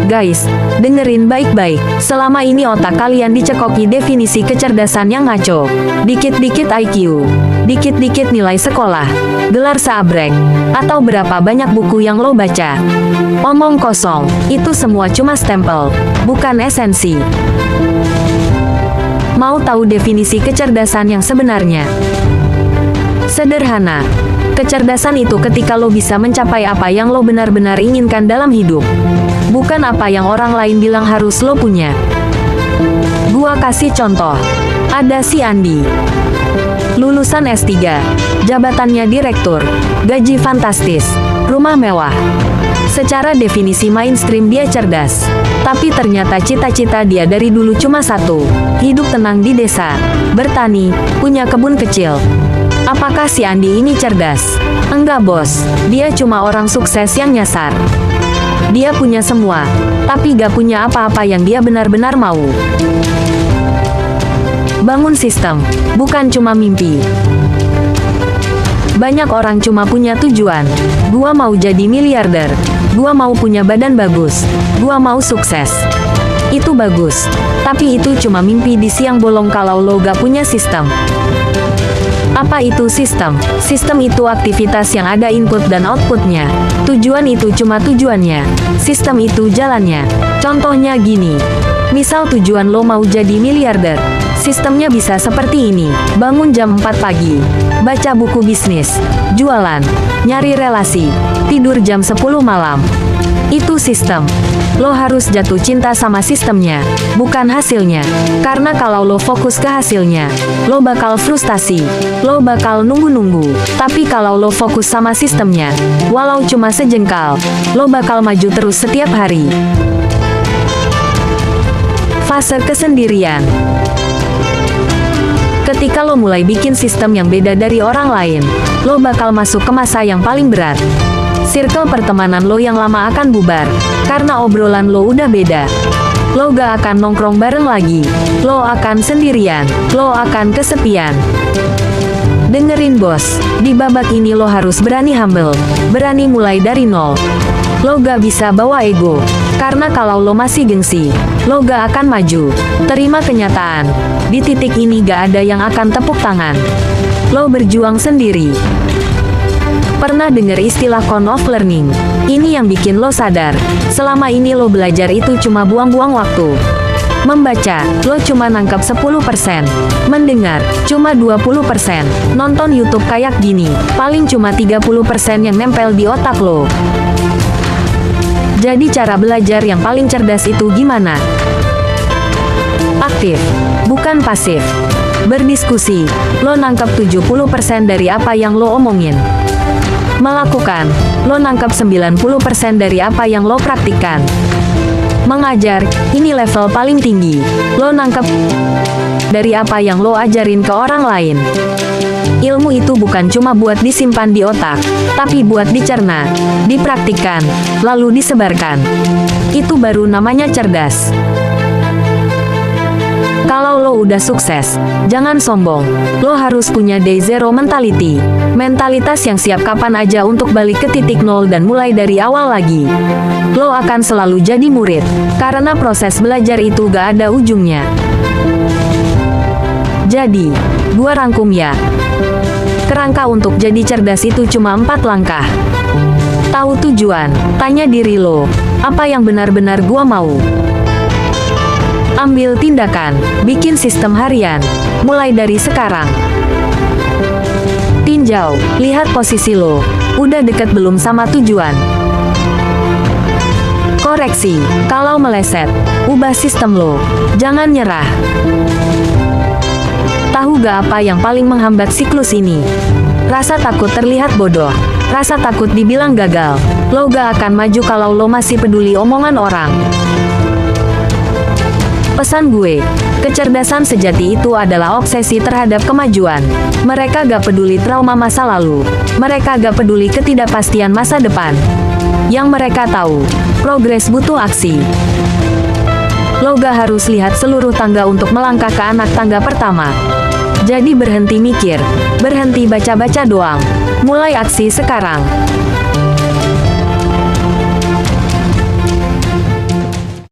Guys, dengerin baik-baik. Selama ini otak kalian dicekoki definisi kecerdasan yang ngaco. Dikit-dikit IQ, dikit-dikit nilai sekolah, gelar seabrek, atau berapa banyak buku yang lo baca. Omong kosong, itu semua cuma stempel, bukan esensi. Mau tahu definisi kecerdasan yang sebenarnya? Sederhana. Kecerdasan itu ketika lo bisa mencapai apa yang lo benar-benar inginkan dalam hidup. Bukan apa yang orang lain bilang harus lo punya. Gua kasih contoh. Ada si Andi. Lulusan S3. Jabatannya direktur. Gaji fantastis. Rumah mewah. Secara definisi mainstream dia cerdas. Tapi ternyata cita-cita dia dari dulu cuma satu. Hidup tenang di desa. Bertani. Punya kebun kecil. Apakah si Andi ini cerdas? Enggak bos, dia cuma orang sukses yang nyasar. Dia punya semua, tapi gak punya apa-apa yang dia benar-benar mau. Bangun sistem, bukan cuma mimpi. Banyak orang cuma punya tujuan. Gua mau jadi miliarder. Gua mau punya badan bagus. Gua mau sukses. Itu bagus, tapi itu cuma mimpi di siang bolong kalau lo gak punya sistem. Apa itu sistem? Sistem itu aktivitas yang ada input dan outputnya. Tujuan itu cuma tujuannya. Sistem itu jalannya. Contohnya gini. Misal tujuan lo mau jadi miliarder. Sistemnya bisa seperti ini. Bangun jam 4 pagi. Baca buku bisnis. Jualan. Nyari relasi. Tidur jam 10 malam. Itu sistem. Lo harus jatuh cinta sama sistemnya, bukan hasilnya. Karena kalau lo fokus ke hasilnya, lo bakal frustasi. Lo bakal nunggu-nunggu. Tapi kalau lo fokus sama sistemnya, walau cuma sejengkal, lo bakal maju terus setiap hari. Fase kesendirian. Ketika lo mulai bikin sistem yang beda dari orang lain, lo bakal masuk ke masa yang paling berat. Circle pertemanan lo yang lama akan bubar, karena obrolan lo udah beda. Lo gak akan nongkrong bareng lagi. Lo akan sendirian. Lo akan kesepian. Dengerin bos, di babak ini lo harus berani humble. Berani mulai dari nol. Lo gak bisa bawa ego, karena kalau lo masih gengsi, lo gak akan maju. Terima kenyataan, di titik ini gak ada yang akan tepuk tangan. Lo berjuang sendiri. Pernah dengar istilah con of learning? Ini yang bikin lo sadar, selama ini lo belajar itu cuma buang-buang waktu. Membaca, lo cuma nangkep 10%. Mendengar, cuma 20%. Nonton YouTube kayak gini, paling cuma 30% yang nempel di otak lo. Jadi cara belajar yang paling cerdas itu gimana? Aktif, bukan pasif. Berdiskusi, lo nangkep 70% dari apa yang lo omongin. Melakukan, lo nangkep 90% dari apa yang lo praktikkan. Mengajar, ini level paling tinggi. Lo nangkep dari apa yang lo ajarin ke orang lain. Ilmu itu bukan cuma buat disimpan di otak, tapi buat dicerna, dipraktikkan, lalu disebarkan. Itu baru namanya cerdas. Kalau lo udah sukses, jangan sombong. Lo harus punya day zero mentality. Mentalitas yang siap kapan aja untuk balik ke titik nol dan mulai dari awal lagi. Lo akan selalu jadi murid, karena proses belajar itu gak ada ujungnya. Jadi, gua rangkum ya. Kerangka untuk jadi cerdas itu cuma 4 langkah. Tahu tujuan, tanya diri lo, apa yang benar-benar gua mau? Ambil tindakan, bikin sistem harian, mulai dari sekarang. Tinjau, lihat posisi lo, udah deket belum sama tujuan. Koreksi, kalau meleset, ubah sistem lo, jangan nyerah. Tahu gak apa yang paling menghambat siklus ini? Rasa takut terlihat bodoh, rasa takut dibilang gagal. Lo gak akan maju kalau lo masih peduli omongan orang. Pesan gue, kecerdasan sejati itu adalah obsesi terhadap kemajuan. Mereka gak peduli trauma masa lalu. Mereka gak peduli ketidakpastian masa depan. Yang mereka tahu, progres butuh aksi. Lo gak harus lihat seluruh tangga untuk melangkah ke anak tangga pertama. Jadi berhenti mikir, berhenti baca-baca doang. Mulai aksi sekarang.